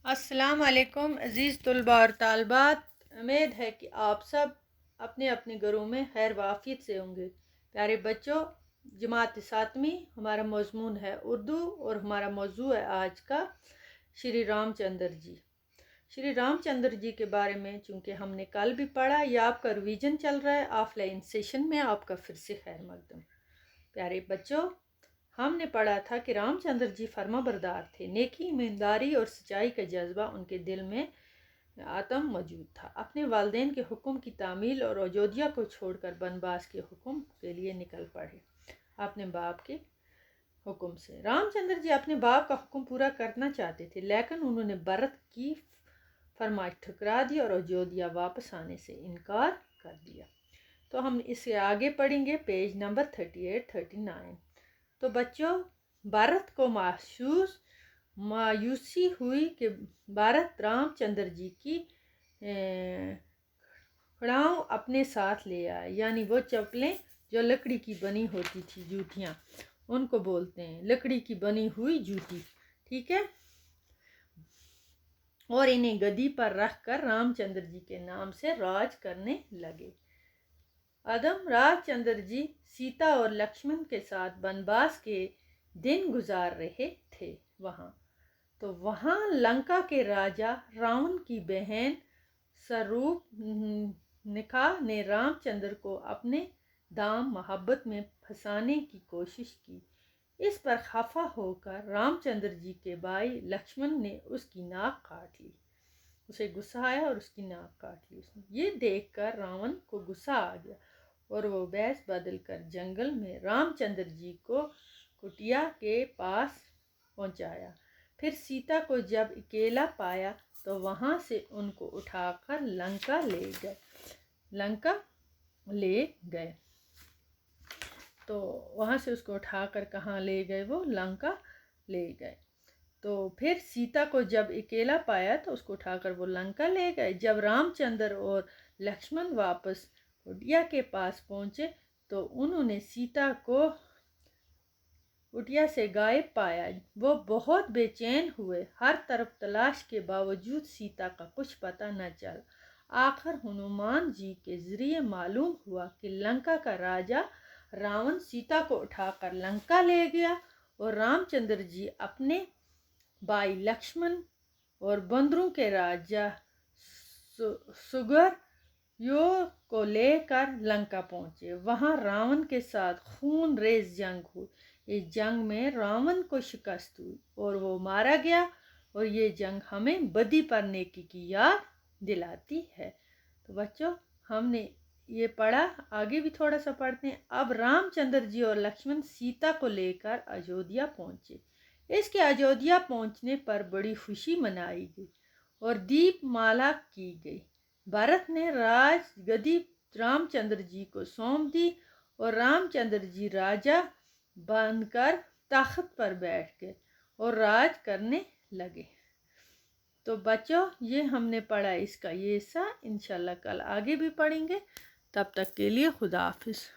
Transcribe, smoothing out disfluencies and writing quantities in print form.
अस्सलाम वालेकुम अज़ीज़ तलबा और तालबात। उम्मीद है कि आप सब अपने अपने घरों में खैर वाफियत से होंगे। प्यारे बच्चों, जमात सातवीं, हमारा मज़मून है उर्दू और हमारा मौजू है आज का श्री रामचंद्र जी। श्री रामचंद्र जी के बारे में चूँकि हमने कल भी पढ़ा, या आपका रिवीजन चल रहा है ऑफलाइन सेशन में, आपका फिर से खैर मकदम। प्यारे बच्चों, हमने पढ़ा था कि रामचंद्र जी फर्माबरदार थे। नेकी, ईमानदारी और सच्चाई का जज्बा उनके दिल में आत्म मौजूद था। अपने वालिदैन के हुक्म की तामील और अयोध्या को छोड़कर बनवास के हुक्म के लिए निकल पड़े अपने बाप के हुक्म से। रामचंद्र जी अपने बाप का हुक्म पूरा करना चाहते थे, लेकिन उन्होंने भरत की फरमाइश ठुकरा दी और अयोध्या वापस आने से इनकार कर दिया। तो हम इसे आगे पढ़ेंगे, पेज नंबर 38-39। तो बच्चों, भारत को मायूसी हुई कि भारत रामचंद्र जी की खड़ाऊ अपने साथ ले आए, यानी वो चप्पलें जो लकड़ी की बनी होती थी, जूतियाँ, उनको बोलते हैं लकड़ी की बनी हुई जूती, ठीक है। और इन्हें गद्दी पर रखकर रामचंद्र जी के नाम से राज करने लगे। आदम रामचंद्र जी सीता और लक्ष्मण के साथ वनवास के दिन गुजार रहे थे वहाँ लंका के राजा रावण की बहन शूर्पणखा ने रामचंद्र को अपने दाम मोहब्बत में फंसाने की कोशिश की। इस पर खफा होकर रामचंद्र जी के भाई लक्ष्मण ने उसकी नाक काट ली। उसे गुस्सा आया और उसकी नाक काट ली उसने। ये देखकर रावण को गुस्सा आ गया और वो बैस बदल कर जंगल में रामचंद्र जी को कुटिया के पास पहुंचाया। फिर सीता को जब अकेला पाया तो वहां से उनको उठाकर लंका ले गए। तो वहां से उसको उठाकर कहाँ ले गए? वो लंका ले गए। तो फिर सीता को जब अकेला पाया तो उसको उठाकर वो लंका ले गए। जब रामचंद्र और लक्ष्मण वापस कुटिया के पास पहुंचे तो उन्होंने सीता को कुटिया से गायब पाया। वो बहुत बेचैन हुए। हर तरफ तलाश के बावजूद सीता का कुछ पता न चल। आखिर हनुमान जी के जरिए मालूम हुआ कि लंका का राजा रावण सीता को उठाकर लंका ले गया और रामचंद्र जी अपने भाई लक्ष्मण और बंदरों के राजा सुग्रीव को लेकर लंका पहुंचे। वहां रावण के साथ खून रेज जंग हुई। इस जंग में रावण को शिकस्त हुई और वो मारा गया। और ये जंग हमें बदी पर नेकी की याद दिलाती है। तो बच्चों, हमने ये पढ़ा, आगे भी थोड़ा सा पढ़ते हैं। अब रामचंद्र जी और लक्ष्मण सीता को लेकर अयोध्या पहुंचे। इसके अयोध्या पहुंचने पर बड़ी खुशी मनाई गई और दीपमाला की गई। भरत ने राज गद्दी रामचंद्र जी को सौंप दी और रामचंद्र जी राजा बनकर तख्त पर बैठ गए और राज करने लगे। तो बच्चों, ये हमने पढ़ा इसका ये हिस्सा। इंशाल्लाह कल आगे भी पढ़ेंगे। तब तक के लिए खुदा हाफिज़।